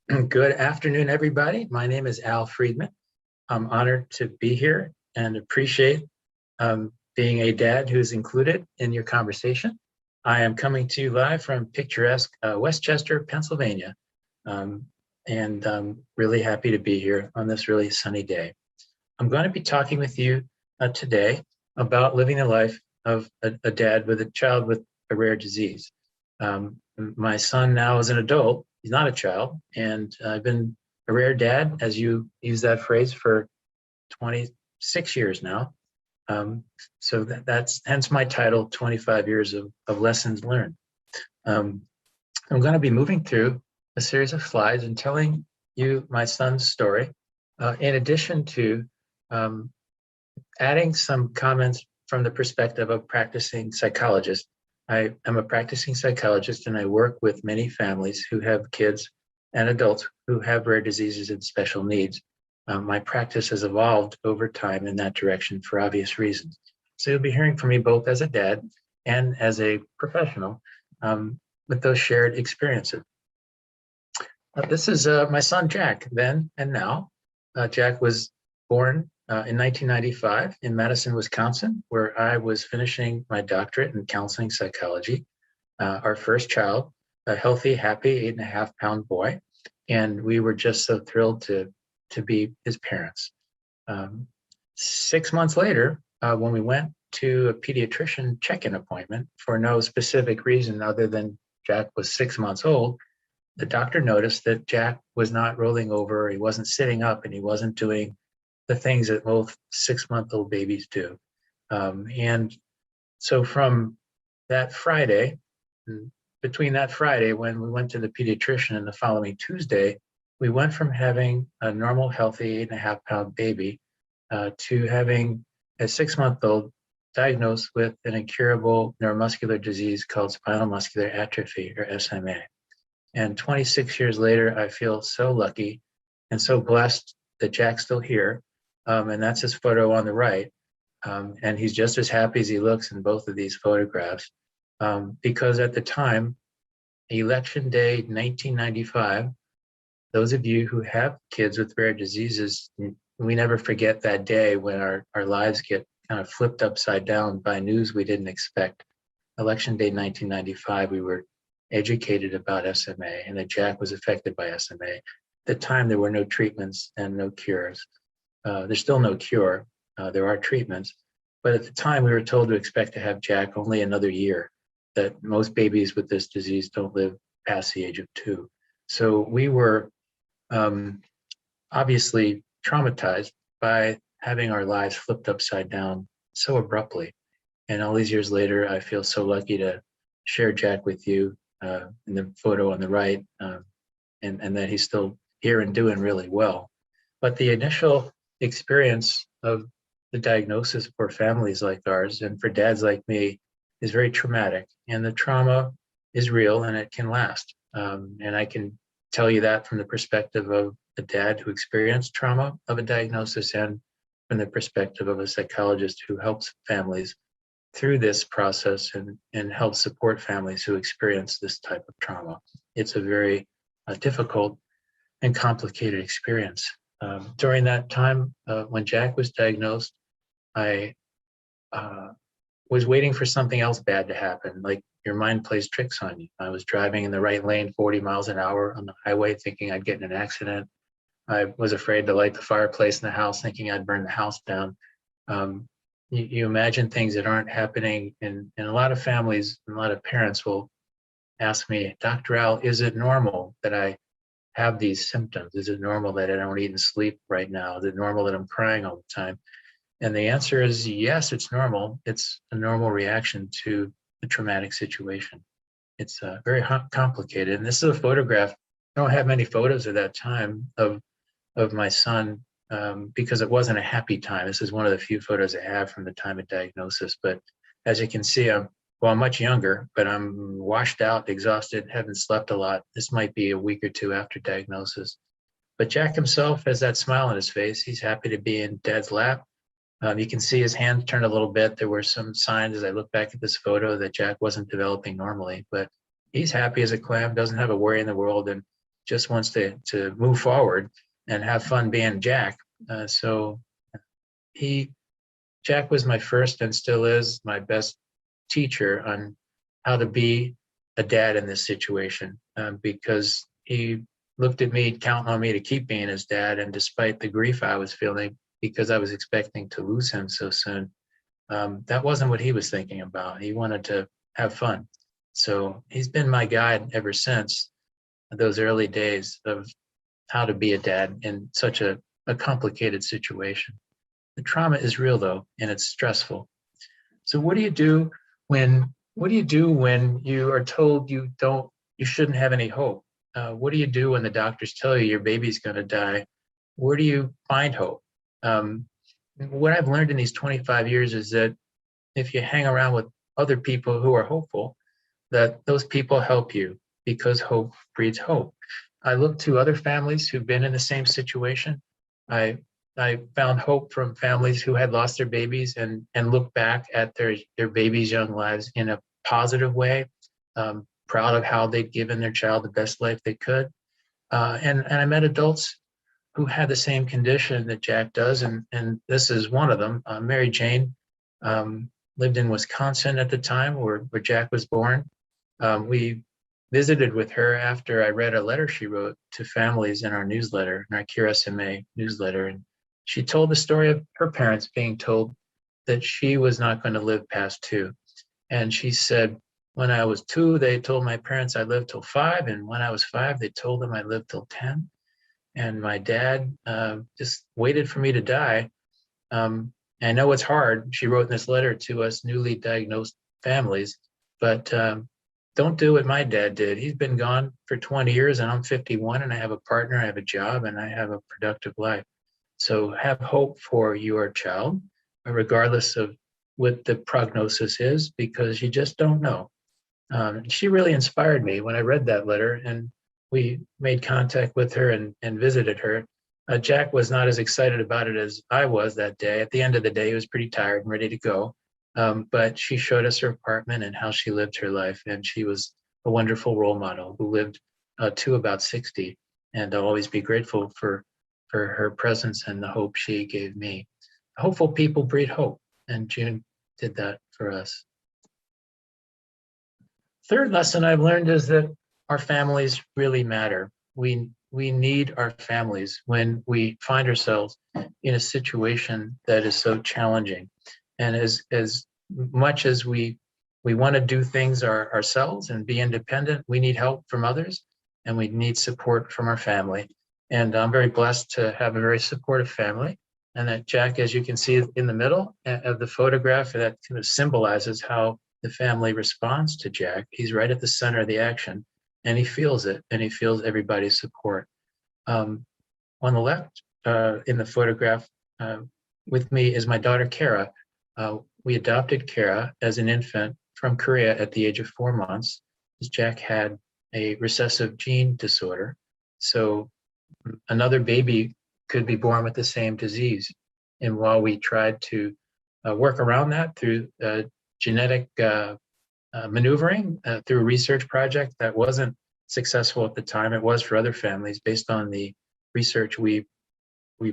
Good afternoon, everybody. My name is Al Freedman. I'm honored to be here and appreciate being a dad who's included in your conversation. I am coming to you live from picturesque Westchester, Pennsylvania, and I'm really happy to be here on this really sunny day. I'm going to be talking with you today about living the life of a dad with a child with a rare disease. My son now is an adult. He's not a child, and I've been a rare dad, as you use that phrase, for 26 years now. So that's hence my title, 25 years of lessons learned. I'm going to be moving through a series of slides and telling you my son's story, in addition to adding some comments from the perspective of practicing psychologist. I am a practicing psychologist, and I work with many families who have kids and adults who have rare diseases and special needs. My practice has evolved over time in that direction for obvious reasons. So you'll be hearing from me both as a dad and as a professional with those shared experiences. This is my son, Jack, then and now. Jack was born in 1995 in Madison, Wisconsin, where I was finishing my doctorate in counseling psychology. Our first child, a healthy, happy 8.5-pound boy, and we were just so thrilled to be his parents. 6 months later, when we went to a pediatrician check-in appointment for no specific reason other than Jack was 6 months old, the doctor noticed that Jack was not rolling over, he wasn't sitting up, and he wasn't doing the things that most 6-month-old babies do. And so from that Friday, between that Friday when we went to the pediatrician and the following Tuesday, we went from having a normal, healthy 8.5-pound baby to having a 6-month-old diagnosed with an incurable neuromuscular disease called spinal muscular atrophy, or SMA. And 26 years later, I feel so lucky and so blessed that Jack's still here. And that's his photo on the right. And he's just as happy as he looks in both of these photographs. Because at the time, Election Day 1995, those of you who have kids with rare diseases, we never forget that day when our lives get kind of flipped upside down by news we didn't expect. Election Day 1995, we were educated about SMA and that Jack was affected by SMA. At the time, there were no treatments and no cures. There's still no cure. There are treatments. But at the time, we were told to expect to have Jack only another year, that most babies with this disease don't live past the age of 2. So we were obviously traumatized by having our lives flipped upside down so abruptly. And all these years later, I feel so lucky to share Jack with you in the photo on the right, and that he's still here and doing really well. But the initial experience of the diagnosis for families like ours and for dads like me is very traumatic, and the trauma is real and it can last. And I can tell you that from the perspective of a dad who experienced trauma of a diagnosis and from the perspective of a psychologist who helps families through this process and helps support families who experience this type of trauma. It's a very difficult and complicated experience. During that time, when Jack was diagnosed, I was waiting for something else bad to happen, like your mind plays tricks on you. I was driving in the right lane, 40 miles an hour on the highway, thinking I'd get in an accident. I was afraid to light the fireplace in the house, thinking I'd burn the house down. You imagine things that aren't happening, and a lot of families and a lot of parents will ask me, Dr. Al, is it normal that I have these symptoms? Is it normal that I don't eat and sleep right now? Is it normal that I'm crying all the time? And the answer is yes, it's normal. It's a normal reaction to a traumatic situation. It's very complicated. And this is a photograph. I don't have many photos of that time of my son because it wasn't a happy time. This is one of the few photos I have from the time of diagnosis. But as you can see, I'm much younger, but I'm washed out, exhausted, haven't slept a lot. This might be a week or two after diagnosis. But Jack himself has that smile on his face. He's happy to be in Dad's lap. You can see his hand turned a little bit. There were some signs as I look back at this photo that Jack wasn't developing normally, but he's happy as a clam, doesn't have a worry in the world. And just wants to move forward and have fun being Jack. So Jack was my first and still is my best teacher on how to be a dad in this situation, because he looked at me, counting on me to keep being his dad. And despite the grief I was feeling because I was expecting to lose him so soon, that wasn't what he was thinking about. He wanted to have fun. So he's been my guide ever since those early days of how to be a dad in such a complicated situation. The trauma is real though, and it's stressful. So what do you do when you are told you shouldn't have any hope? What do you do when the doctors tell you your baby's going to die? Where do you find hope? What I've learned in these 25 years is that if you hang around with other people who are hopeful, that those people help you, because hope breeds hope. I look to other families who've been in the same situation. I found hope from families who had lost their babies and look back at their babies' young lives in a positive way, proud of how they'd given their child the best life they could. And I met adults who had the same condition that Jack does, and this is one of them. Mary Jane lived in Wisconsin at the time where Jack was born. We visited with her after I read a letter she wrote to families in our newsletter, in our Cure SMA newsletter. And she told the story of her parents being told that she was not going to live past 2. And she said, when I was 2, they told my parents I'd live till 5. And when I was 5, they told them I'd live till 10. And my dad just waited for me to die. I know it's hard. She wrote in this letter to us newly diagnosed families, but don't do what my dad did. He's been gone for 20 years and I'm 51 and I have a partner, I have a job, and I have a productive life. So have hope for your child, regardless of what the prognosis is, because you just don't know. She really inspired me when I read that letter, and we made contact with her and visited her. Jack was not as excited about it as I was that day. At the end of the day, he was pretty tired and ready to go. But she showed us her apartment and how she lived her life. And she was a wonderful role model who lived to about 60. And I'll always be grateful for her presence and the hope she gave me. Hopeful people breed hope. And June did that for us. Third lesson I've learned is that our families really matter. We need our families when we find ourselves in a situation that is so challenging. And as much as we want to do things ourselves and be independent, we need help from others and we need support from our family. And I'm very blessed to have a very supportive family. And that Jack, as you can see in the middle of the photograph, that kind of symbolizes how the family responds to Jack. He's right at the center of the action and he feels it, and he feels everybody's support. On the left, in the photograph with me is my daughter, Kara. We adopted Kara as an infant from Korea at the age of 4 months, as Jack had a recessive gene disorder. So another baby could be born with the same disease. And while we tried to work around that through genetic maneuvering, through a research project that wasn't successful at the time, it was for other families based on the research we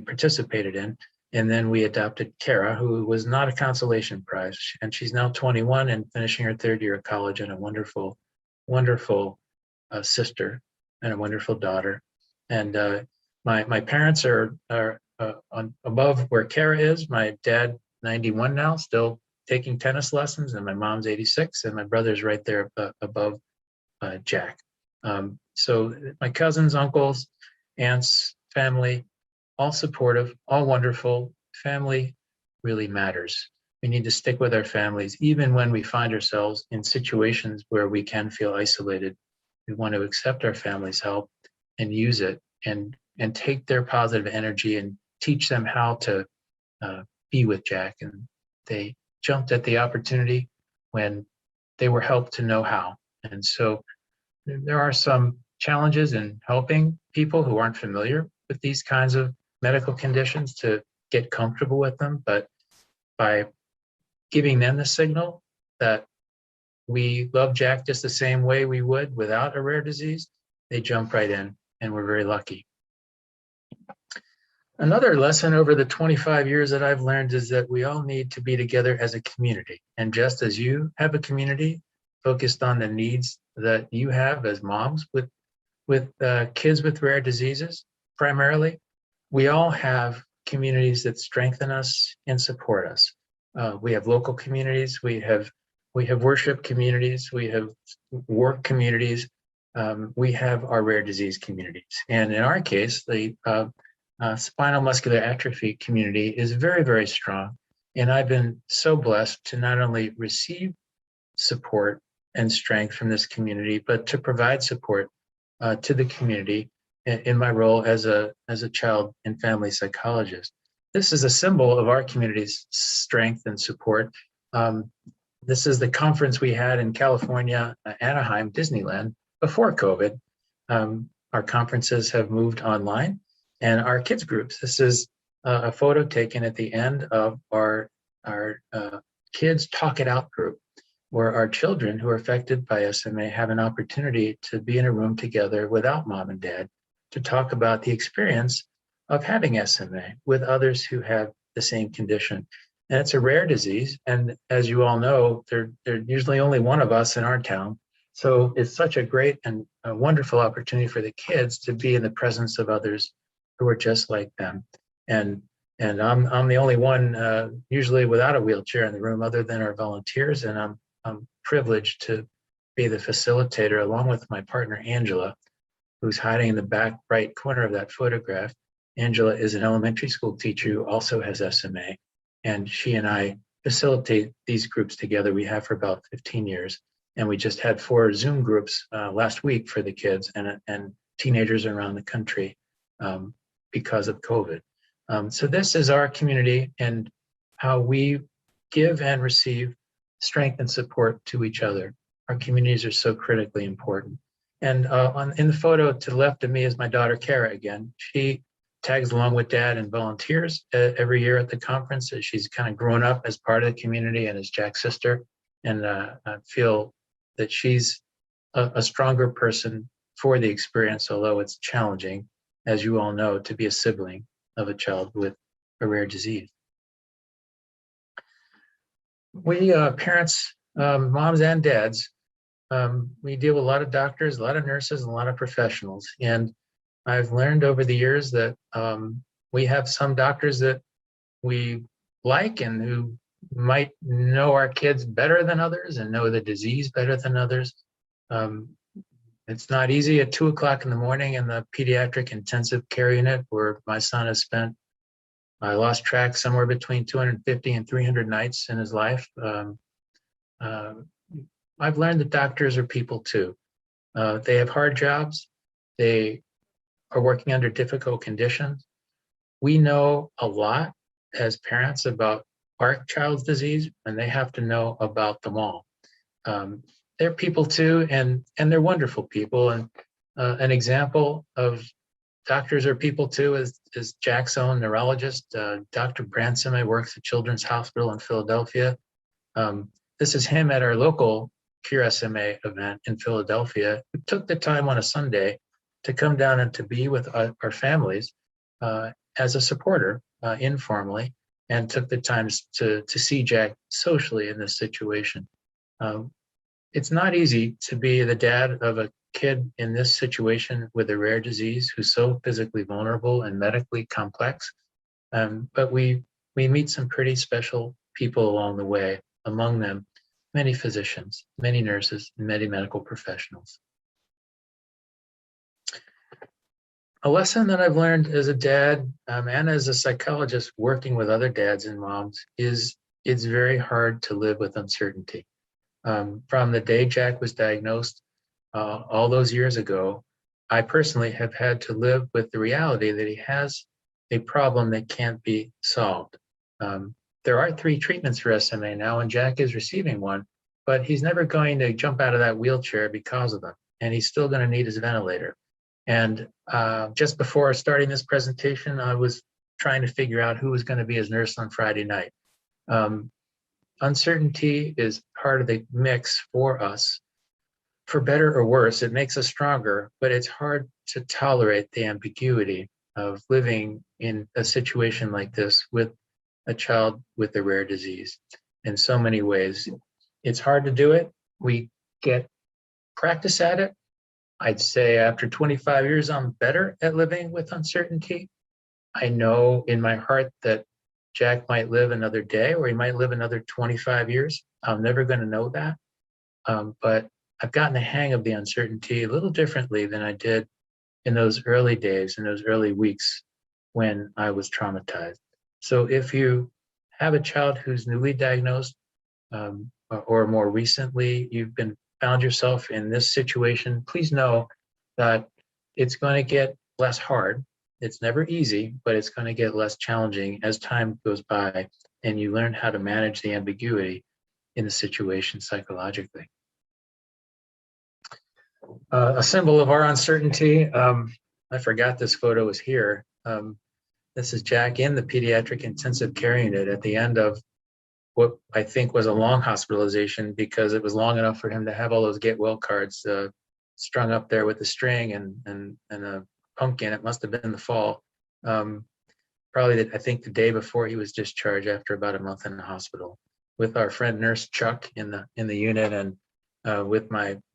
participated in. And then we adopted Kara, who was not a consolation prize. And she's now 21 and finishing her 3rd year of college, and a wonderful, wonderful sister and a wonderful daughter. And my parents are on above where Kara is. My dad, 91 now, still taking tennis lessons, and my mom's 86, and my brother's right there above Jack. So my cousins, uncles, aunts, family, all supportive, all wonderful. Family really matters. We need to stick with our families, even when we find ourselves in situations where we can feel isolated. We want to accept our family's help and use it, and take their positive energy and teach them how to be with Jack. And they jumped at the opportunity when they were helped to know how. And so there are some challenges in helping people who aren't familiar with these kinds of medical conditions to get comfortable with them, but by giving them the signal that we love Jack just the same way we would without a rare disease, they jump right in and we're very lucky. Another lesson over the 25 years that I've learned is that we all need to be together as a community. And just as you have a community focused on the needs that you have as moms with kids with rare diseases, primarily, we all have communities that strengthen us and support us. We have local communities, we have worship communities, we have work communities, we have our rare disease communities. And in our case, the spinal muscular atrophy community is very, very strong. And I've been so blessed to not only receive support and strength from this community, but to provide support to the community in my role as a child and family psychologist. This is a symbol of our community's strength and support. This is the conference we had in California, Anaheim, Disneyland, before COVID. Our conferences have moved online. And our kids groups, this is a photo taken at the end of our kids Talk It Out group, where our children who are affected by SMA have an opportunity to be in a room together without mom and dad to talk about the experience of having SMA with others who have the same condition. And it's a rare disease. And as you all know, there's usually only one of us in our town. So it's such a great and a wonderful opportunity for the kids to be in the presence of others who are just like them. And I'm the only one usually without a wheelchair in the room other than our volunteers. And I'm privileged to be the facilitator along with my partner, Angela, who's hiding in the back right corner of that photograph. Angela is an elementary school teacher who also has SMA. And she and I facilitate these groups together. We have for about 15 years. And we just had 4 Zoom groups last week for the kids and teenagers around the country. Because of COVID. So this is our community and how we give and receive strength and support to each other. Our communities are so critically important. And in the photo to the left of me is my daughter, Kara, again. She tags along with dad and volunteers every year at the conference. She's kind of grown up as part of the community and as Jack's sister. And I feel that she's a stronger person for the experience, although it's challenging, as you all know, to be a sibling of a child with a rare disease. We parents, moms and dads, we deal with a lot of doctors, a lot of nurses, and a lot of professionals. And I've learned over the years that we have some doctors that we like and who might know our kids better than others and know the disease better than others. It's not easy at 2 o'clock in the morning in the pediatric intensive care unit where my son has spent, I lost track, somewhere between 250 and 300 nights in his life. I've learned that doctors are people too. They have hard jobs. They are working under difficult conditions. We know a lot as parents about our child's disease, and they have to know about them all. They're people too, and they're wonderful people. And an example of doctors are people too is Jack's own neurologist, Dr. Branson. He works at Children's Hospital in Philadelphia. This is him at our local Cure SMA event in Philadelphia, who took the time on a Sunday to come down and to be with our families as a supporter informally, and took the time to see Jack socially in this situation. It's not easy to be the dad of a kid in this situation with a rare disease who's so physically vulnerable and medically complex. But we meet some pretty special people along the way, among them many physicians, many nurses, and many medical professionals. A lesson that I've learned as a dad and as a psychologist working with other dads and moms is it's very hard to live with uncertainty. From the day Jack was diagnosed all those years ago, I personally have had to live with the reality that he has a problem that can't be solved. There are 3 treatments for SMA now, and Jack is receiving one, but he's never going to jump out of that wheelchair because of them, and he's still going to need his ventilator. And just before starting this presentation, I was trying to figure out who was going to be his nurse on Friday night. Uncertainty is part of the mix for us for better or worse, it makes us stronger, but it's hard to tolerate the ambiguity of living in a situation like this with a child with a rare disease. In so many ways, it's hard to do it. We get practice at it. I'd say after 25 years, I'm better at living with uncertainty. I know in my heart that Jack might live another day or he might live another 25 years. I'm never going to know that. But I've gotten the hang of the uncertainty a little differently than I did in those early days, in those early weeks when I was traumatized. So if you have a child who's newly diagnosed, or more recently, you've found yourself in this situation, please know that it's going to get less hard. It's never easy, but it's going to get less challenging as time goes by and you learn how to manage the ambiguity in the situation psychologically. A symbol of our uncertainty, I forgot this photo was here. This is Jack in the pediatric intensive care unit at the end of what I think was a long hospitalization, because it was long enough for him to have all those get well cards strung up there with the string and a pumpkin. It must have been the fall. Probably, I think, the day before he was discharged after about a month in the hospital, with our friend nurse Chuck in the unit, and with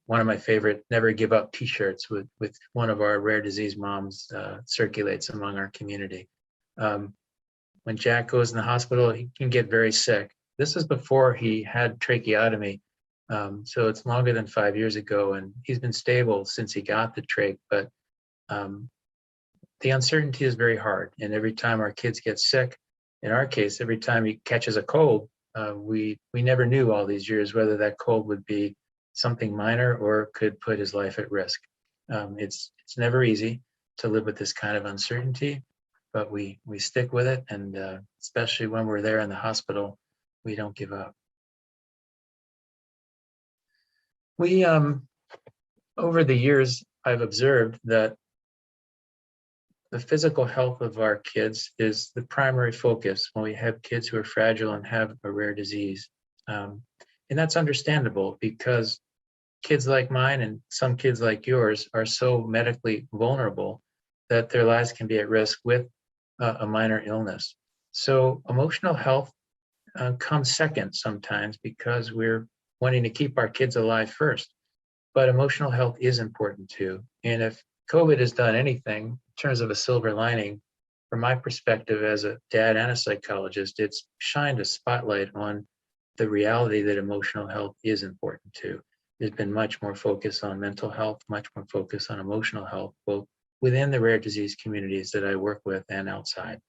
one of my favorite Never Give Up t-shirts with one of our rare disease moms circulates among our community. When Jack goes in the hospital, he can get very sick. This is before he had tracheotomy, so it's longer than 5 years ago, and he's been stable since he got the trach, but the uncertainty is very hard. And every time our kids get sick, in our case, every time he catches a cold, we never knew all these years whether that cold would be something minor or could put his life at risk. It's never easy to live with this kind of uncertainty, but we stick with it, and especially when we're there in the hospital, we don't give up. We, over the years, I've observed that the physical health of our kids is the primary focus when we have kids who are fragile and have a rare disease. And that's understandable, because kids like mine and some kids like yours are so medically vulnerable that their lives can be at risk with a minor illness. So emotional health comes second sometimes, because we're wanting to keep our kids alive first. But emotional health is important too. And if COVID has done anything in terms of a silver lining, from my perspective as a dad and a psychologist, it's shined a spotlight on the reality that emotional health is important too. There's been much more focus on mental health, much more focus on emotional health, both within the rare disease communities that I work with and outside.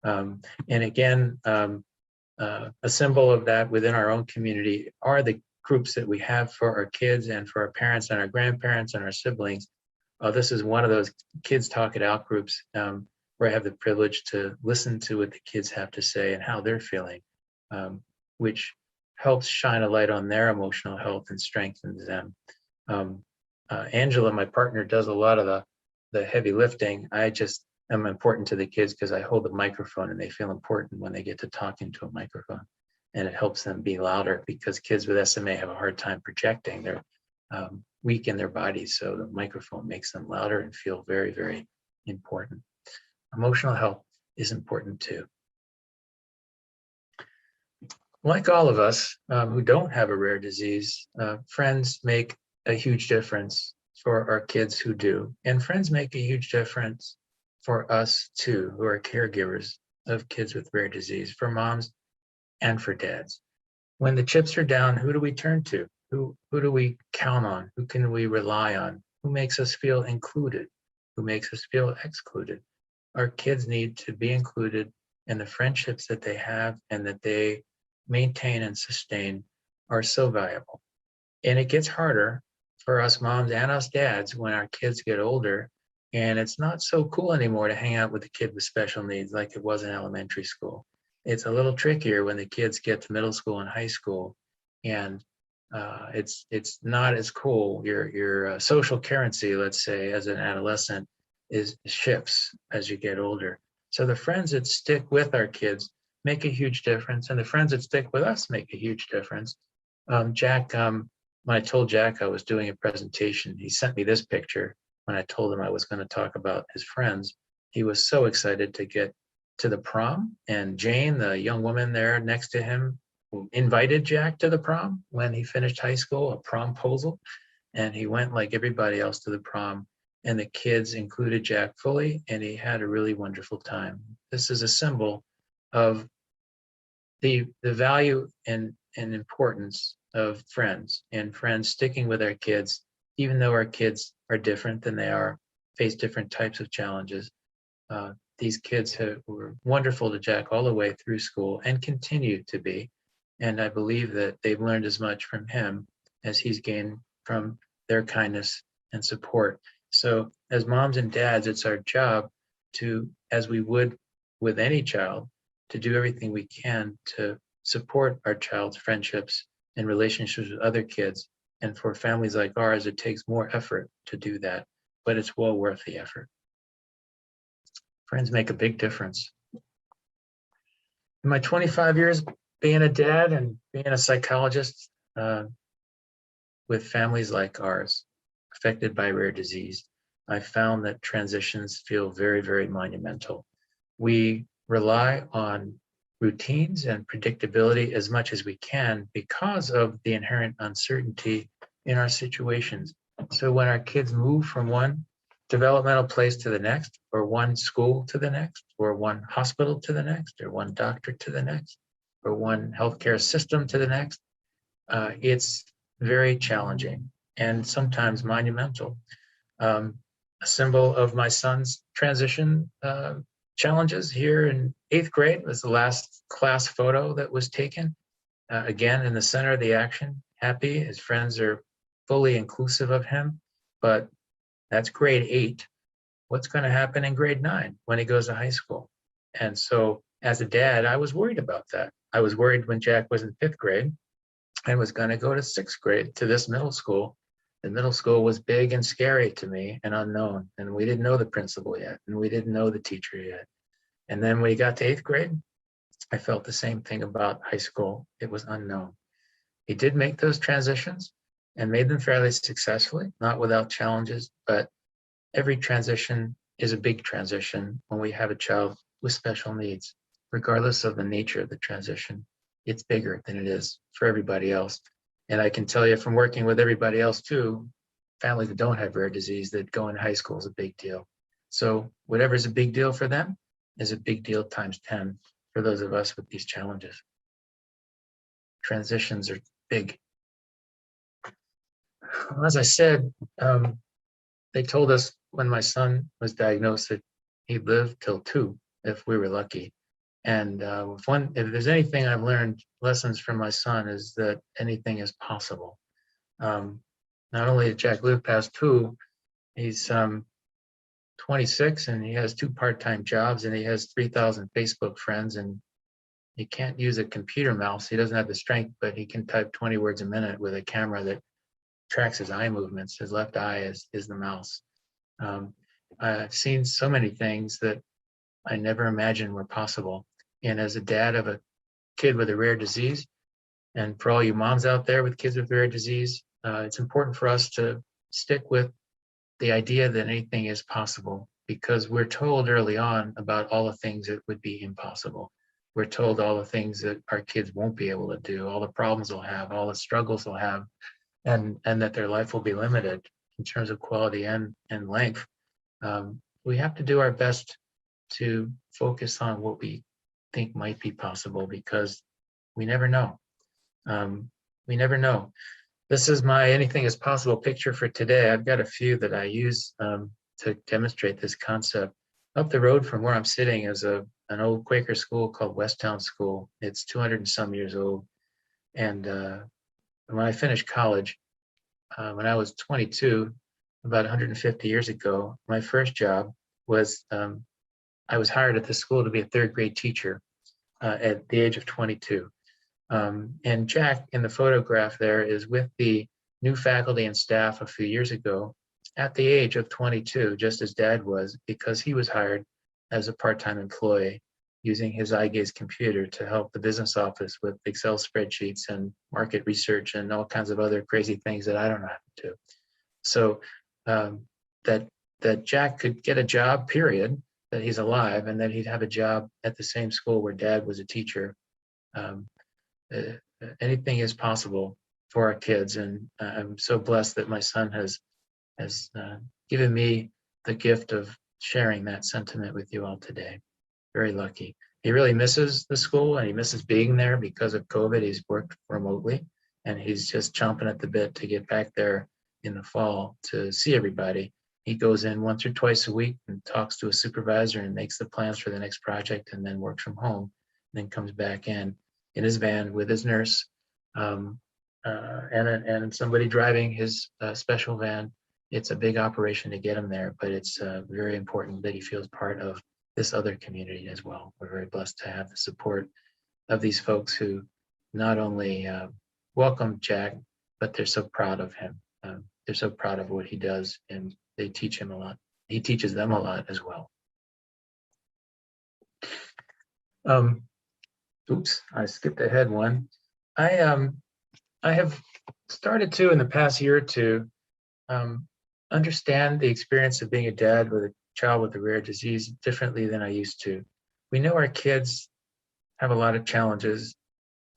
And again, a symbol of that within our own community are the groups that we have for our kids and for our parents and our grandparents and our siblings. This is one of those kids talk it out groups where I have the privilege to listen to what the kids have to say and how they're feeling, which helps shine a light on their emotional health and strengthens them. Angela, my partner, does a lot of the heavy lifting. I just am important to the kids because I hold the microphone, and they feel important when they get to talk into a microphone, and it helps them be louder, because kids with SMA have a hard time projecting. They're weak in their bodies, so the microphone makes them louder and feel very, very important. Emotional health is important too. Like all of us who don't have a rare disease, friends make a huge difference for our kids who do, and friends make a huge difference for us too, who are caregivers of kids with rare disease, for moms and for dads. When the chips are down, who do we turn to? Who do we count on? Who can we rely on? Who makes us feel included? Who makes us feel excluded? Our kids need to be included, and the friendships that they have and that they maintain and sustain are so valuable. And it gets harder for us moms and us dads when our kids get older, and it's not so cool anymore to hang out with a kid with special needs like it was in elementary school. It's a little trickier when the kids get to middle school and high school, and it's not as cool. Your social currency, let's say, as an adolescent, shifts as you get older. So the friends that stick with our kids make a huge difference, and the friends that stick with us make a huge difference. Jack when I told Jack I was doing a presentation, he sent me this picture when I told him I was going to talk about his friends. He was so excited to get to the prom, and Jane, the young woman there next to him, invited Jack to the prom when he finished high school, a promposal, and he went like everybody else to the prom, and the kids included Jack fully, and he had a really wonderful time. This is a symbol of the value and importance of friends, and friends sticking with our kids, even though our kids are different than they are, face different types of challenges. These kids were wonderful to Jack all the way through school and continue to be. And I believe that they've learned as much from him as he's gained from their kindness and support. So as moms and dads, it's our job to, as we would with any child, to do everything we can to support our child's friendships and relationships with other kids. And for families like ours, it takes more effort to do that, but it's well worth the effort. Friends make a big difference. In my 25 years being a dad and being a psychologist with families like ours, affected by rare disease, I found that transitions feel very, very monumental. We rely on routines and predictability as much as we can because of the inherent uncertainty in our situations. So when our kids move from one developmental place to the next, or one school to the next, or one hospital to the next, or one doctor to the next, or one healthcare system to the next, it's very challenging and sometimes monumental. A symbol of my son's transition challenges here in 8th grade was the last class photo that was taken. Again, in the center of the action, happy, his friends are fully inclusive of him, but that's grade 8. What's going to happen in grade 9 when he goes to high school? And so as a dad, I was worried about that. I was worried when Jack was in 5th grade and was going to go to 6th grade to this middle school. The middle school was big and scary to me and unknown. And we didn't know the principal yet, and we didn't know the teacher yet. And then when he got to 8th grade, I felt the same thing about high school. It was unknown. He did make those transitions and made them fairly successfully, not without challenges, but every transition is a big transition when we have a child with special needs, regardless of the nature of the transition. It's bigger than it is for everybody else. And I can tell you from working with everybody else too, families that don't have rare disease that go in high school is a big deal. So whatever's a big deal for them is a big deal times 10 for those of us with these challenges. Transitions are big. As I said, they told us when my son was diagnosed that he'd live till 2 if we were lucky. And if there's anything I've learned, lessons from my son, is that anything is possible. Not only did Jack live past 2, he's 26 and he has 2 part-time jobs and he has 3,000 Facebook friends, and he can't use a computer mouse. He doesn't have the strength, but he can type 20 words a minute with a camera that tracks his eye movements. His left eye is the mouse. I've seen so many things that I never imagined were possible. And as a dad of a kid with a rare disease, and for all you moms out there with kids with rare disease, it's important for us to stick with the idea that anything is possible, because we're told early on about all the things that would be impossible. We're told all the things that our kids won't be able to do, all the problems they'll have, all the struggles they'll have, and that their life will be limited in terms of quality and length. We have to do our best to focus on what we think might be possible, because we never know. We never know. This is my anything is possible picture for today. I've got a few that I use to demonstrate this concept. Up the road from where I'm sitting is an old Quaker school called Westtown School. It's 200 and some years old. And when I finished college, when I was 22, about 150 years ago, my first job was I was hired at the school to be a 3rd grade teacher at the age of 22. And Jack in the photograph there is with the new faculty and staff a few years ago at the age of 22, just as Dad was, because he was hired as a part-time employee using his eye gaze computer to help the business office with Excel spreadsheets and market research and all kinds of other crazy things that I don't know how to do. So that Jack could get a job, period, that he's alive, and that he'd have a job at the same school where Dad was a teacher. Anything is possible for our kids, and I'm so blessed that my son has given me the gift of sharing that sentiment with you all today. Very lucky. He really misses the school and he misses being there because of COVID. He's worked remotely and he's just chomping at the bit to get back there in the fall to see everybody. He goes in once or twice a week and talks to a supervisor and makes the plans for the next project, and then works from home, and then comes back in his van with his nurse and somebody driving his special van. It's a big operation to get him there, but it's very important that he feels part of this other community as well. We're very blessed to have the support of these folks who not only welcome Jack, but they're so proud of him. They're so proud of what he does, and they teach him a lot. He teaches them a lot as well. Oops, I skipped ahead one. I have started to, in the past year or two, understand the experience of being a dad with a child with a rare disease differently than I used to. We know our kids have a lot of challenges.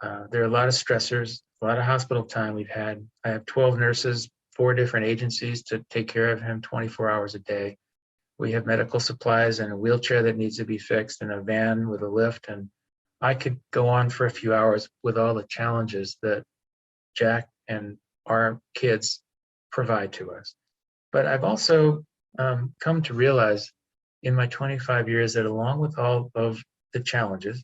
There are a lot of stressors, a lot of hospital time we've had. I have 12 nurses, 4 different agencies to take care of him 24 hours a day. We have medical supplies and a wheelchair that needs to be fixed and a van with a lift. And I could go on for a few hours with all the challenges that Jack and our kids provide to us. But I've also come to realize in my 25 years that along with all of the challenges,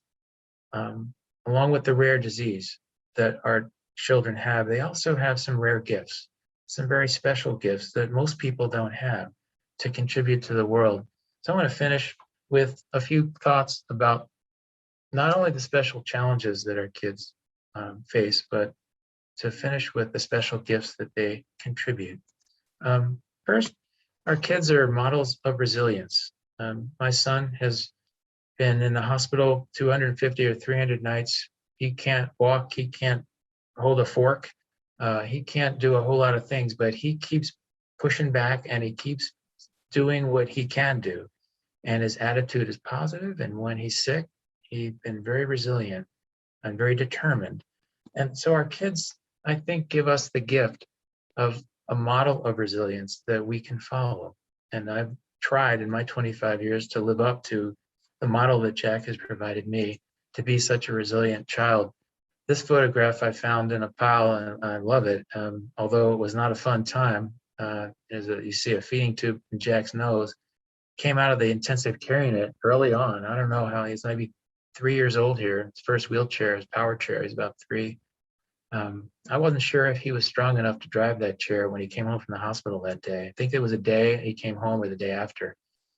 along with the rare disease that our children have, they also have some rare gifts, some very special gifts that most people don't have to contribute to the world. So I want to finish with a few thoughts about not only the special challenges that our kids face, but to finish with the special gifts that they contribute. First, our kids are models of resilience. My son has been in the hospital 250 or 300 nights. He can't walk, he can't hold a fork, he can't do a whole lot of things, but he keeps pushing back and he keeps doing what he can do. And his attitude is positive, and when he's sick, he's been very resilient and very determined. And so our kids, I think, give us the gift of a model of resilience that we can follow. And I've tried in my 25 years to live up to the model that Jack has provided me to be such a resilient child. This photograph I found in a pile, and I love it. Although it was not a fun time, you see a feeding tube in Jack's nose, came out of the intensive care unit early on. I don't know how, he's maybe 3 years old here. His first wheelchair, his power chair, he's about 3. I wasn't sure if he was strong enough to drive that chair when he came home from the hospital that day. I think it was a day he came home or the day after.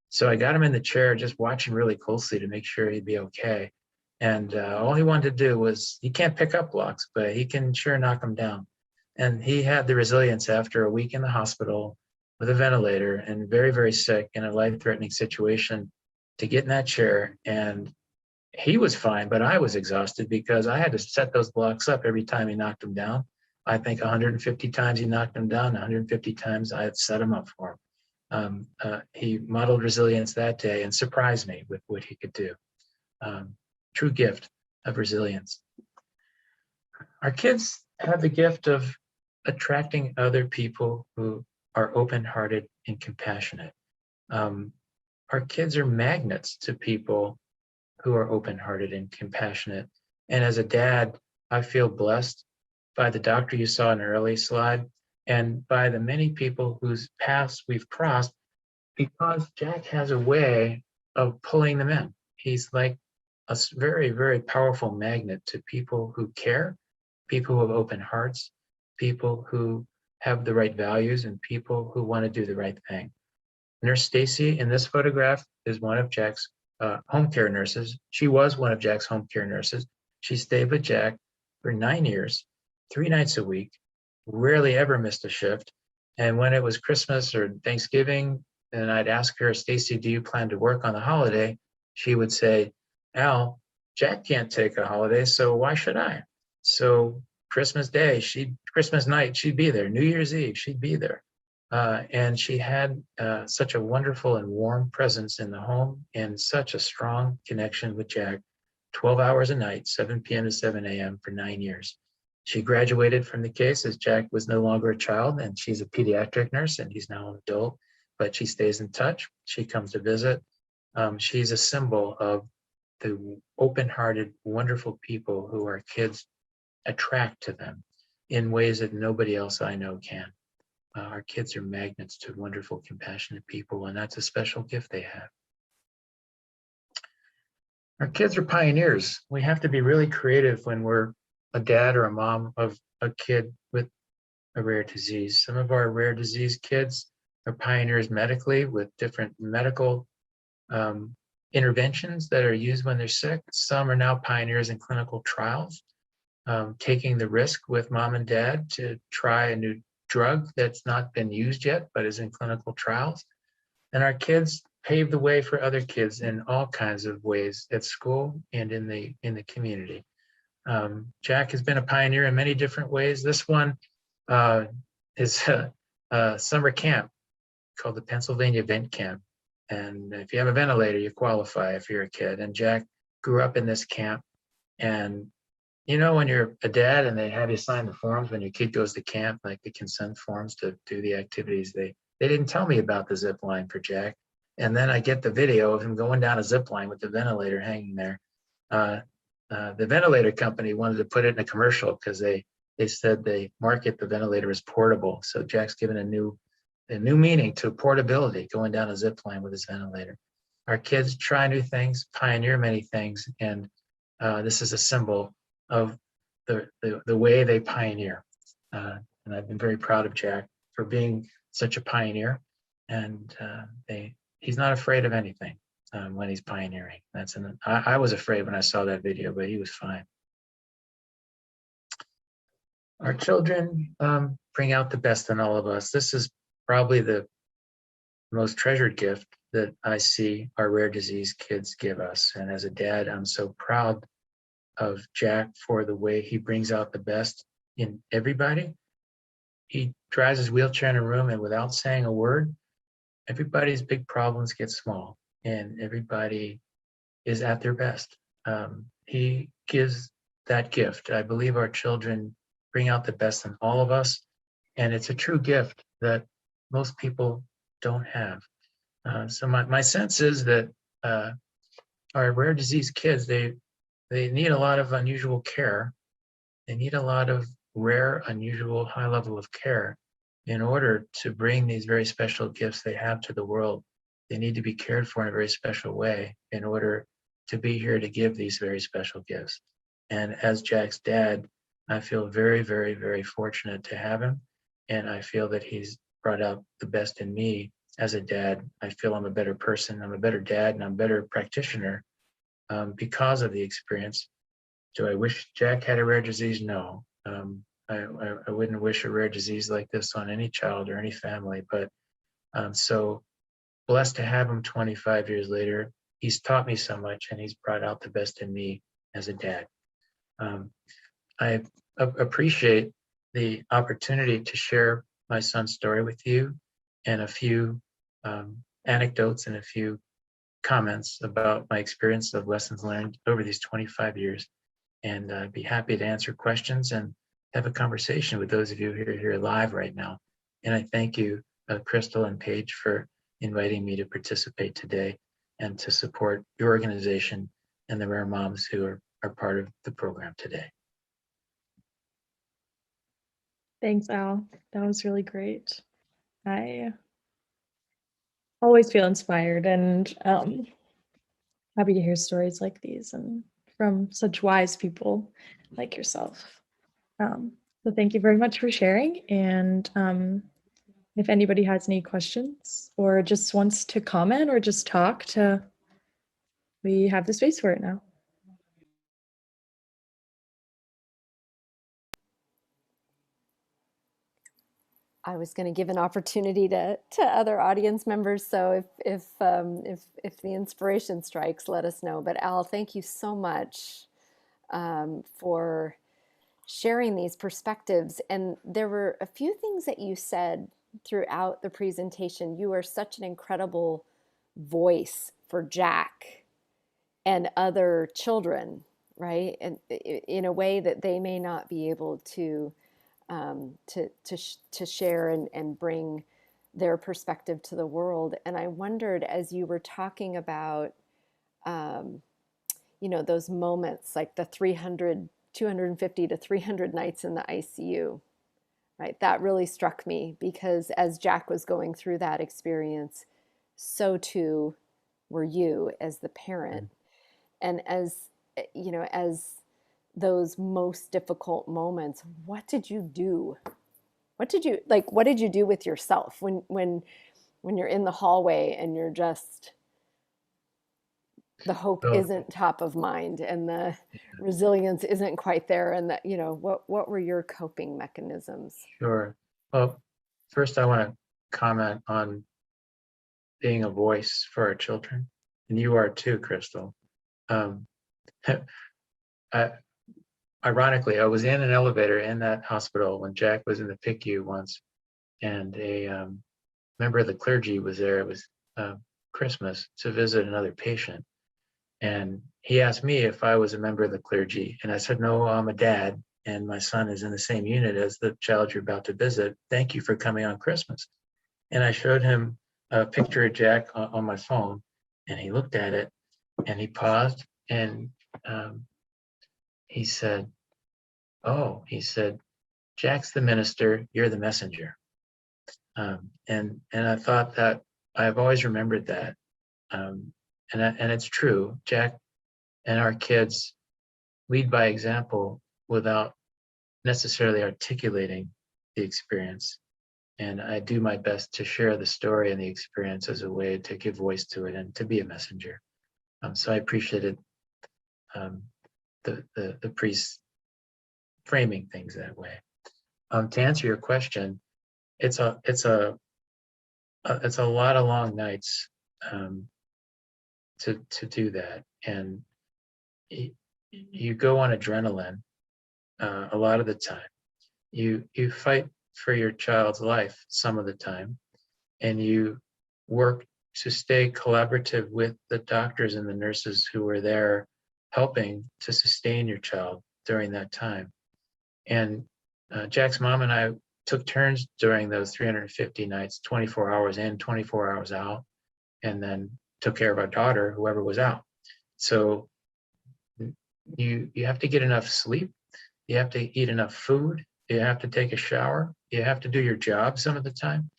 So I got him in the chair, just watching really closely to make sure he'd be okay. And all he wanted to do was, he can't pick up blocks, but he can sure knock them down. And he had the resilience after a week in the hospital with a ventilator and very, very sick in a life-threatening situation to get in that chair. And he was fine, but I was exhausted because I had to set those blocks up every time he knocked them down. I think 150 times he knocked them down, 150 times I had set them up for him. He modeled resilience that day and surprised me with what he could do. True gift of resilience. Our kids have the gift of attracting other people who are open-hearted and compassionate. Our kids are magnets to people who are open-hearted and compassionate. And as a dad, I feel blessed by the doctor you saw in an early slide and by the many people whose paths we've crossed, because Jack has a way of pulling them in. He's like a very, very powerful magnet to people who care, people who have open hearts, people who have the right values, and people who want to do the right thing. Nurse Stacy in this photograph is one of Jack's home care nurses. She was one of Jack's home care nurses. She stayed with Jack for 9 years, 3 nights a week, rarely ever missed a shift. And when it was Christmas or Thanksgiving, and I'd ask her, Stacy, do you plan to work on the holiday? She would say, Al, Jack can't take a holiday, so why should I? So Christmas Day, Christmas night, she'd be there. New Year's Eve, she'd be there. And she had such a wonderful and warm presence in the home and such a strong connection with Jack, 12 hours a night, 7 p.m. to 7 a.m. for 9 years. She graduated from the case as Jack was no longer a child, and she's a pediatric nurse, and he's now an adult, but she stays in touch. She comes to visit. She's a symbol of the open-hearted, wonderful people who our kids attract to them in ways that nobody else I know can. Our kids are magnets to wonderful, compassionate people, and that's a special gift they have. Our kids are pioneers. We have to be really creative when we're a dad or a mom of a kid with a rare disease. Some of our rare disease kids are pioneers medically with different medical interventions that are used when they're sick. Some are now pioneers in clinical trials, taking the risk with mom and dad to try a new drug that's not been used yet, but is in clinical trials. And our kids pave the way for other kids in all kinds of ways at school and in the community. Jack has been a pioneer in many different ways. This one is a summer camp called the Pennsylvania Vent Camp. And if you have a ventilator, you qualify if you're a kid. And Jack grew up in this camp. And you know, when you're a dad and they have you sign the forms when your kid goes to camp, like the consent forms to do the activities, they didn't tell me about the zip line for Jack. And then I get the video of him going down a zip line with the ventilator hanging there. The ventilator company wanted to put it in a commercial because they said they market the ventilator as portable. So Jack's given a new meaning to portability, going down a zip line with his ventilator. Our kids try new things, pioneer many things, and this is a symbol of the way they pioneer. And I've been very proud of Jack for being such a pioneer. And he's not afraid of anything when he's pioneering. I was afraid when I saw that video, but he was fine. Our children bring out the best in all of us. This is probably the most treasured gift that I see our rare disease kids give us. And as a dad, I'm so proud of Jack for the way he brings out the best in everybody. He drives his wheelchair in a room, and without saying a word, everybody's big problems get small and everybody is at their best. He gives that gift. I believe our children bring out the best in all of us, and it's a true gift that most people don't have. So my sense is that our rare disease kids, they need a lot of unusual care. They need a lot of rare, unusual, high level of care in order to bring these very special gifts they have to the world. They need to be cared for in a very special way in order to be here to give these very special gifts. And as Jack's dad, I feel very, very, very fortunate to have him. And I feel that he's brought out the best in me as a dad. I feel I'm a better person, I'm a better dad, and I'm a better practitioner because of the experience. Do I wish Jack had a rare disease? No. I wouldn't wish a rare disease like this on any child or any family, but I'm so blessed to have him 25 years later. He's taught me so much, and he's brought out the best in me as a dad. I appreciate the opportunity to share my son's story with you and a few anecdotes and a few comments about my experience of lessons learned over these 25 years. And I'd be happy to answer questions and have a conversation with those of you who are here live right now. And I thank you, Crystal and Paige, for inviting me to participate today and to support your organization and the rare moms who are part of the program today. Thanks, Al. That was really great. I always feel inspired and happy to hear stories like these and from such wise people like yourself. So thank you very much for sharing. And if anybody has any questions or just wants to comment or just talk, we have the space for it now. I was going to give an opportunity to other audience members. So if the inspiration strikes, let us know. But Al, thank you so much for sharing these perspectives. And there were a few things that you said throughout the presentation. You are such an incredible voice for Jack and other children, right? And in a way that they may not be able to share and bring their perspective to the world. And I wondered, as you were talking about, those moments like the 250 to 300 nights in the ICU, right? That really struck me because as Jack was going through that experience, so too were you as the parent. And as those most difficult moments, what did you do? What did you do with yourself when you're in the hallway and you're just, the hope So, isn't top of mind and the resilience isn't quite there, and that, what were your coping mechanisms? sure. Well, first I want to comment on being a voice for our children, and you are too, Crystal. Um, I, Ironically, I was in an elevator in that hospital when Jack was in the PICU once, and a member of the clergy was there. It was Christmas to visit another patient. And he asked me if I was a member of the clergy. And I said, no, I'm a dad, and my son is in the same unit as the child you're about to visit. Thank you for coming on Christmas. And I showed him a picture of Jack on my phone, and he looked at it, and he paused, and he said, oh, he said, Jack's the minister, you're the messenger. And I thought that I've always remembered that. And it's true. Jack and our kids lead by example without necessarily articulating the experience. And I do my best to share the story and the experience as a way to give voice to it and to be a messenger. So I appreciated the priest framing things that way. To answer your question, it's a lot of long nights to do that, and you go on adrenaline a lot of the time. You fight for your child's life some of the time, and you work to stay collaborative with the doctors and the nurses who were there helping to sustain your child during that time. And Jack's mom and I took turns during those 350 nights, 24 hours in, 24 hours out, and then took care of our daughter, whoever was out. So you have to get enough sleep, you have to eat enough food, you have to take a shower, you have to do your job some of the time.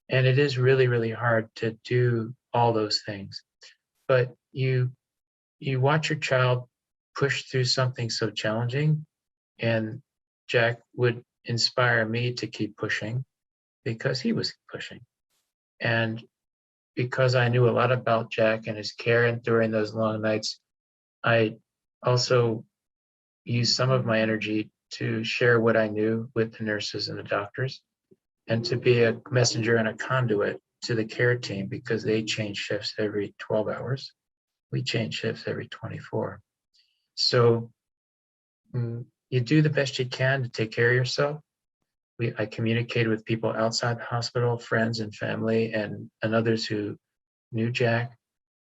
And it is really, really hard to do all those things. But you watch your child push through something so challenging, and Jack would inspire me to keep pushing because he was pushing. And because I knew a lot about Jack and his care, and during those long nights, I also used some of my energy to share what I knew with the nurses and the doctors, and to be a messenger and a conduit to the care team, because they change shifts every 12 hours. We change shifts every 24. So you do the best you can to take care of yourself. I communicated with people outside the hospital, friends and family, and others who knew Jack.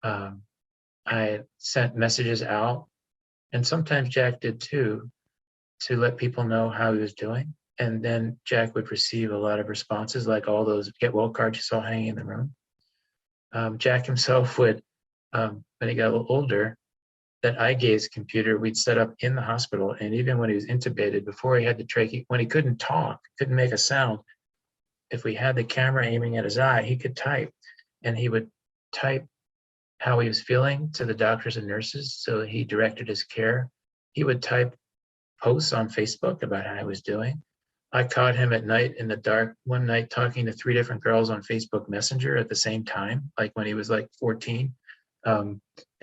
I sent messages out, and sometimes Jack did too, to let people know how he was doing. And then Jack would receive a lot of responses, like all those get well cards you saw hanging in the room. Jack himself would, when he got a little older, that eye gaze computer we'd set up in the hospital. And even when he was intubated, before he had the trachea, when he couldn't talk, couldn't make a sound, if we had the camera aiming at his eye, he could type. And he would type how he was feeling to the doctors and nurses. So he directed his care. He would type posts on Facebook about how he was doing. I caught him at night in the dark one night talking to 3 different girls on Facebook Messenger at the same time, like when he was like 14.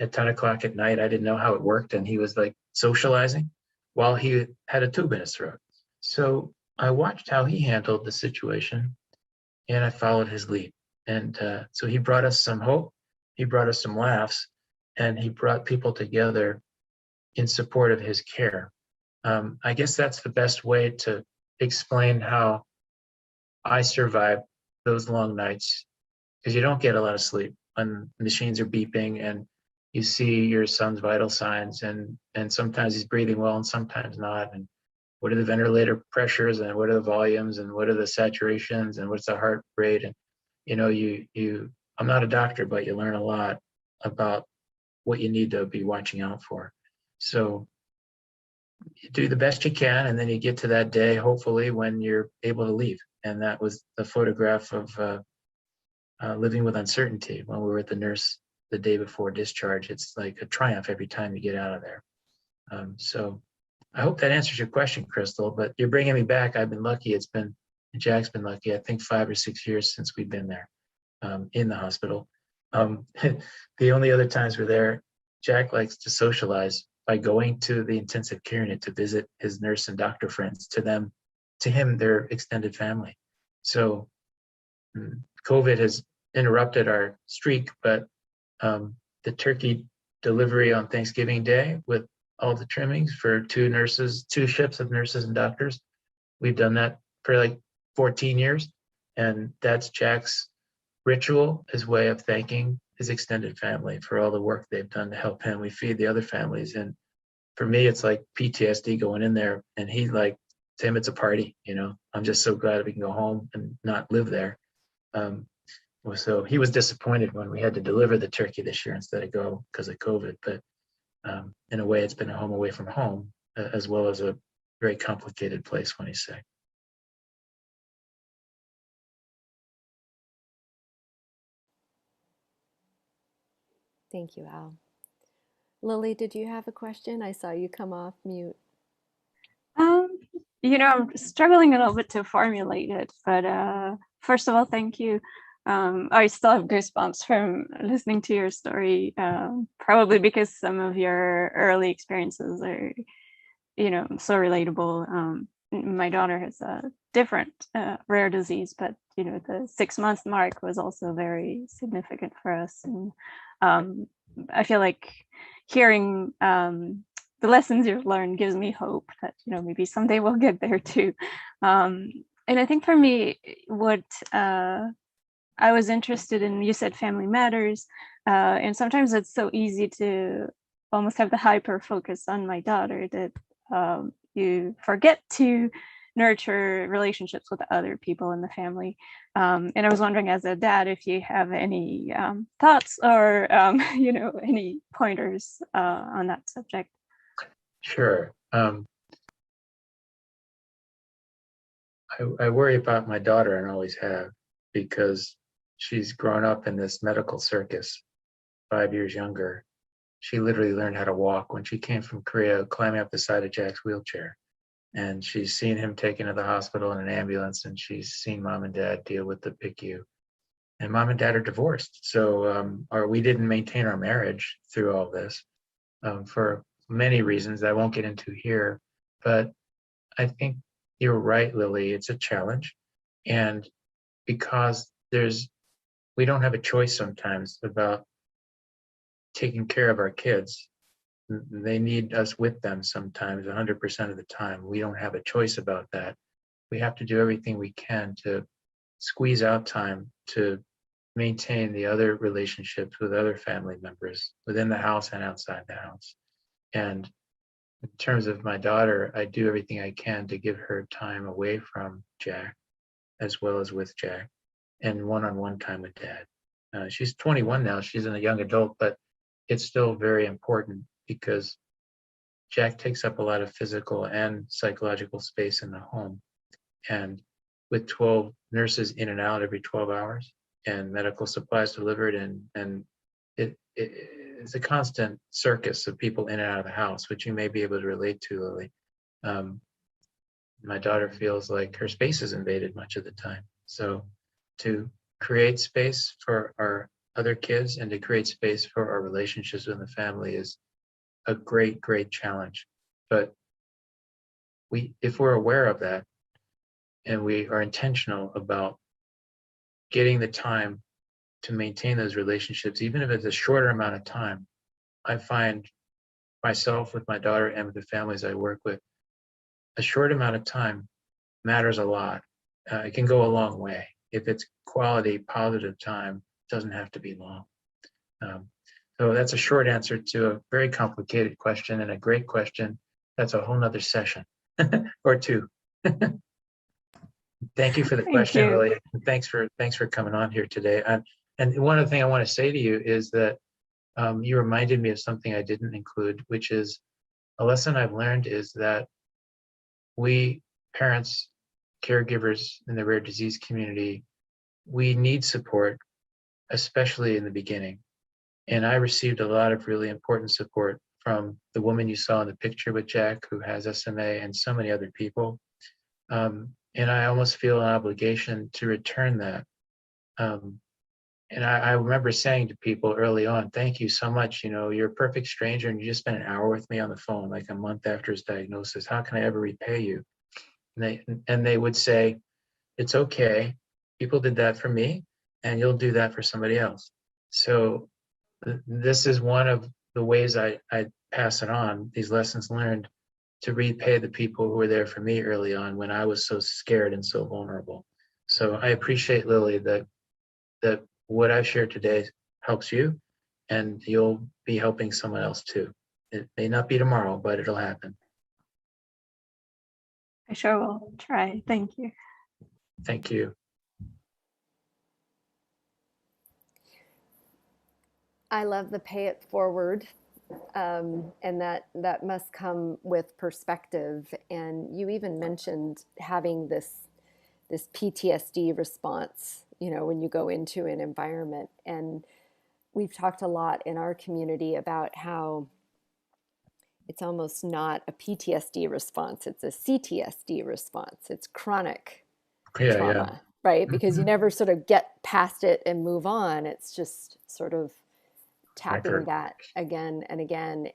At 10 o'clock at night, I didn't know how it worked, and he was like socializing while he had a tube in his throat. So I watched how he handled the situation, and I followed his lead. And so he brought us some hope, he brought us some laughs, and he brought people together in support of his care. I guess that's the best way to explain how I survived those long nights, because you don't get a lot of sleep when machines are beeping and you see your son's vital signs, and sometimes he's breathing well and sometimes not. And what are the ventilator pressures, and what are the volumes, and what are the saturations, and what's the heart rate? And I'm not a doctor, but you learn a lot about what you need to be watching out for. So you do the best you can, and then you get to that day, hopefully, when you're able to leave. And that was the photograph of living with uncertainty when we were at the nurse the day before discharge. It's like a triumph every time you get out of there. So I hope that answers your question, Crystal, but you're bringing me back. I've been lucky. Jack's been lucky, I think 5 or 6 years since we've been there in the hospital. The only other times we're there, Jack likes to socialize by going to the intensive care unit to visit his nurse and doctor friends. To him, they're extended family. So COVID has interrupted our streak, but the turkey delivery on Thanksgiving Day with all the trimmings for two ships of nurses and doctors, we've done that for like 14 years. And that's Jack's ritual, his way of thanking his extended family for all the work they've done to help him. We feed the other families. And for me, it's like PTSD going in there, and to him, it's a party, I'm just so glad we can go home and not live there. So he was disappointed when we had to deliver the turkey this year instead of go because of COVID. But in a way, it's been a home away from home, as well as a very complicated place when he's sick. Thank you, Al. Lily, did you have a question? I saw you come off mute. I'm struggling a little bit to formulate it, but first of all, thank you. I still have goosebumps from listening to your story, probably because some of your early experiences are, so relatable. My daughter has a different rare disease, but, the 6-month mark was also very significant for us. And I feel like hearing the lessons you've learned gives me hope that, maybe someday we'll get there too. And I think for me, what I was interested in, you said family matters, and sometimes it's so easy to almost have the hyper focus on my daughter that you forget to nurture relationships with other people in the family. And I was wondering, as a dad, if you have any thoughts or any pointers on that subject. Sure. I worry about my daughter, and always have, because she's grown up in this medical circus, 5 years younger. She literally learned how to walk when she came from Korea, climbing up the side of Jack's wheelchair. And she's seen him taken to the hospital in an ambulance, and she's seen mom and dad deal with the PICU. And mom and dad are divorced. So we didn't maintain our marriage through all this for many reasons I won't get into here. But I think you're right, Lily. It's a challenge. And because we don't have a choice sometimes about taking care of our kids. They need us with them sometimes 100% of the time. We don't have a choice about that. We have to do everything we can to squeeze out time to maintain the other relationships with other family members within the house and outside the house. And in terms of my daughter, I do everything I can to give her time away from Jack, as well as with Jack, and one-on-one time with Dad. She's 21 now. She's a young adult, but it's still very important because Jack takes up a lot of physical and psychological space in the home. And with 12 nurses in and out every 12 hours and medical supplies delivered, and it's a constant circus of people in and out of the house, which you may be able to relate to, Lily. My daughter feels like her space is invaded much of the time. So to create space for our other kids and to create space for our relationships with the family is a great, great challenge. But if we're aware of that and we are intentional about getting the time to maintain those relationships, even if it's a shorter amount of time, I find myself with my daughter and with the families I work with, a short amount of time matters a lot. It can go a long way. If it's quality, positive time, it doesn't have to be long. So that's a short answer to a very complicated question, and a great question. That's a whole nother session or two. Thank you for the Thank question, you. Lily. Thanks for coming on here today. And one other thing I want to say to you is that you reminded me of something I didn't include, which is a lesson I've learned is that we parents, caregivers in the rare disease community, we need support, especially in the beginning. And I received a lot of really important support from the woman you saw in the picture with Jack, who has SMA, and so many other people. And I almost feel an obligation to return that. And I remember saying to people early on, thank you so much. You know, you're a perfect stranger and you just spent an hour with me on the phone, like a month after his diagnosis. How can I ever repay you? And they would say, it's okay. People did that for me, and you'll do that for somebody else. So this is one of the ways I pass it on, these lessons learned, to repay the people who were there for me early on when I was so scared and so vulnerable. So I appreciate, Lily, that what I've shared today helps you, and you'll be helping someone else too. It may not be tomorrow, but it'll happen. I sure will try. Thank you. Thank you. I love the pay it forward, and that must come with perspective. And you even mentioned having this PTSD response, you know, when you go into an environment. And we've talked a lot in our community about how it's almost not a PTSD response, it's a CTSD response. It's chronic trauma, right? Because you never sort of get past it and move on. It's just sort of tapping that again and again.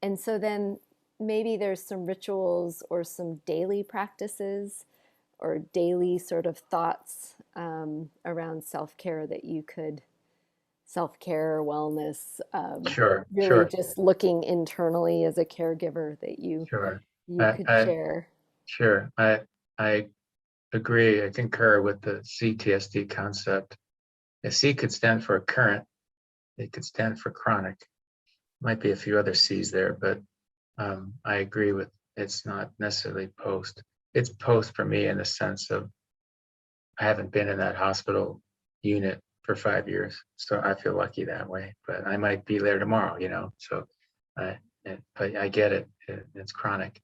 And so then maybe there's some rituals or some daily practices or daily sort of thoughts around self-care that you could, self-care, wellness, really just looking internally as a caregiver that you could share. Sure, I agree. I concur with the CTSD concept. A C could stand for current. It could stand for chronic. Might be a few other C's there, but I agree with it's not necessarily post. It's post for me in the sense of I haven't been in that hospital unit for 5 years, so I feel lucky that way. But I might be there tomorrow, you know. So, but I get it. It's chronic.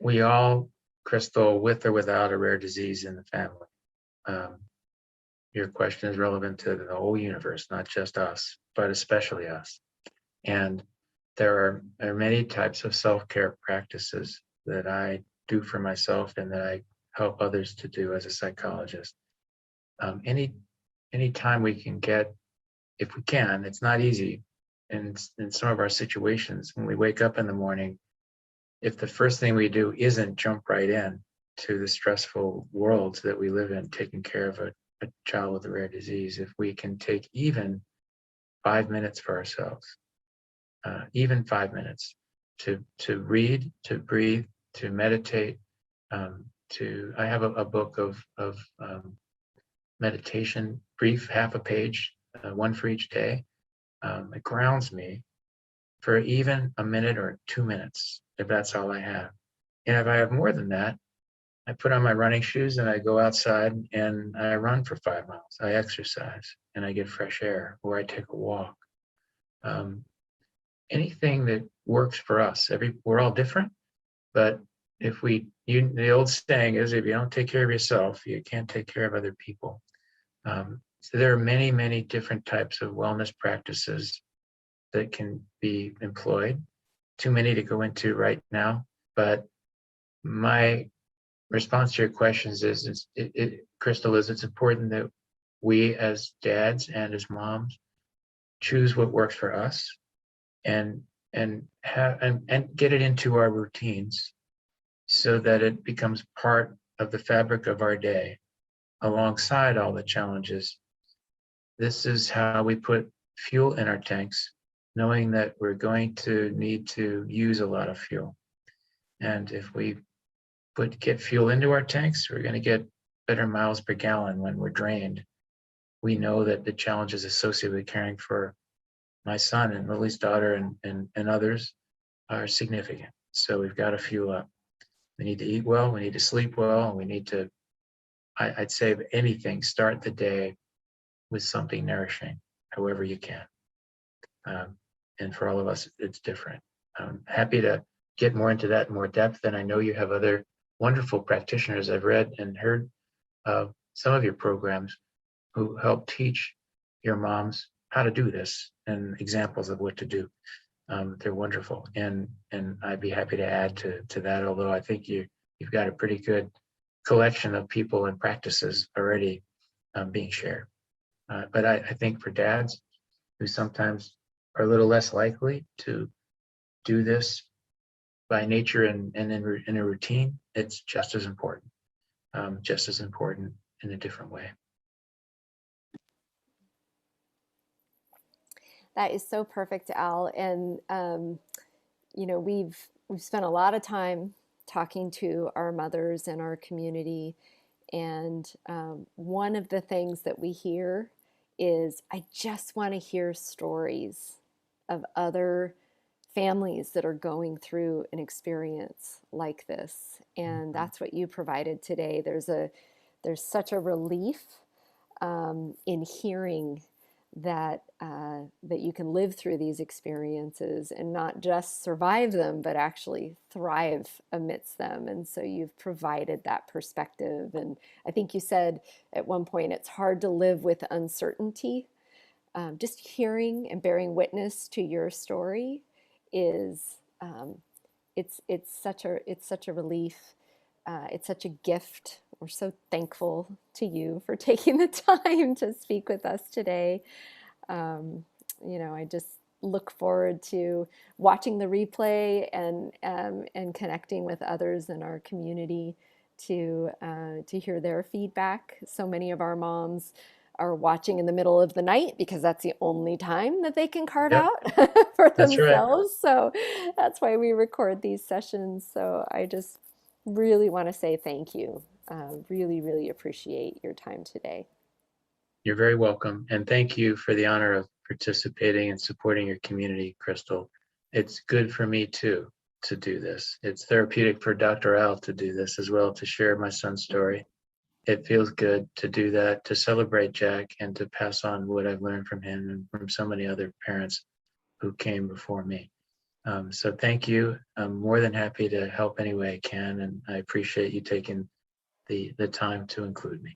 We all, Crystal, with or without a rare disease in the family. Your question is relevant to the whole universe, not just us, but especially us. And there are many types of self-care practices that I do for myself and that I help others to do as a psychologist. Any time we can get, if we can, it's not easy. In some of our situations, when we wake up in the morning, if the first thing we do isn't jump right in to the stressful world that we live in, taking care of a child with a rare disease, if we can take even 5 minutes for ourselves, even 5 minutes to read, to breathe, to meditate, I have a book of meditation, brief, half a page, one for each day. It grounds me for even a minute or 2 minutes, if that's all I have. And if I have more than that, I put on my running shoes and I go outside and I run for 5 miles. I exercise and I get fresh air, or I take a walk. Anything that works for us. We're all different, but the old saying is, if you don't take care of yourself, you can't take care of other people. So there are many, many different types of wellness practices that can be employed. Too many to go into right now, but my response to your questions is, Crystal, it's important that we as dads and as moms choose what works for us and get it into our routines so that it becomes part of the fabric of our day, alongside all the challenges. This is how we put fuel in our tanks, knowing that we're going to need to use a lot of fuel. And if we get fuel into our tanks, we're going to get better miles per gallon when we're drained. We know that the challenges associated with caring for my son and Lily's daughter and others are significant. So we've got to fuel up. We need to eat well, we need to sleep well, and we need to, I'd say, if anything, start the day with something nourishing, however you can. And for all of us, it's different. I'm happy to get more into that in more depth. And I know you have other wonderful practitioners. I've read and heard of some of your programs who help teach your moms how to do this and examples of what to do. They're wonderful. And I'd be happy to add to that, although I think you've got a pretty good collection of people and practices already being shared. But I think for dads who sometimes are a little less likely to do this by nature and in a routine, it's just as important in a different way. That is so perfect, Al. And you know, we've spent a lot of time talking to our mothers in our community, and one of the things that we hear is, I just want to hear stories of other families that are going through an experience like this. And that's what you provided today. There's such a relief in hearing that that you can live through these experiences and not just survive them, but actually thrive amidst them. And so you've provided that perspective. And I think you said at one point, it's hard to live with uncertainty. Just hearing and bearing witness to your story is it's such a relief. It's such a gift. We're so thankful to you for taking the time to speak with us today. You know, I just look forward to watching the replay and connecting with others in our community to hear their feedback. So many of our moms are watching in the middle of the night because that's the only time that they can carve out for themselves. Right. So that's why we record these sessions. So I just really want to say thank you. Really, really appreciate your time today. You're very welcome. And thank you for the honor of participating and supporting your community, Crystal. It's good for me too to do this. It's therapeutic for Dr. Al to do this as well, to share my son's story. It feels good to do that, to celebrate Jack and to pass on what I've learned from him and from so many other parents who came before me. So thank you. I'm more than happy to help any way I can, and I appreciate you taking the time to include me.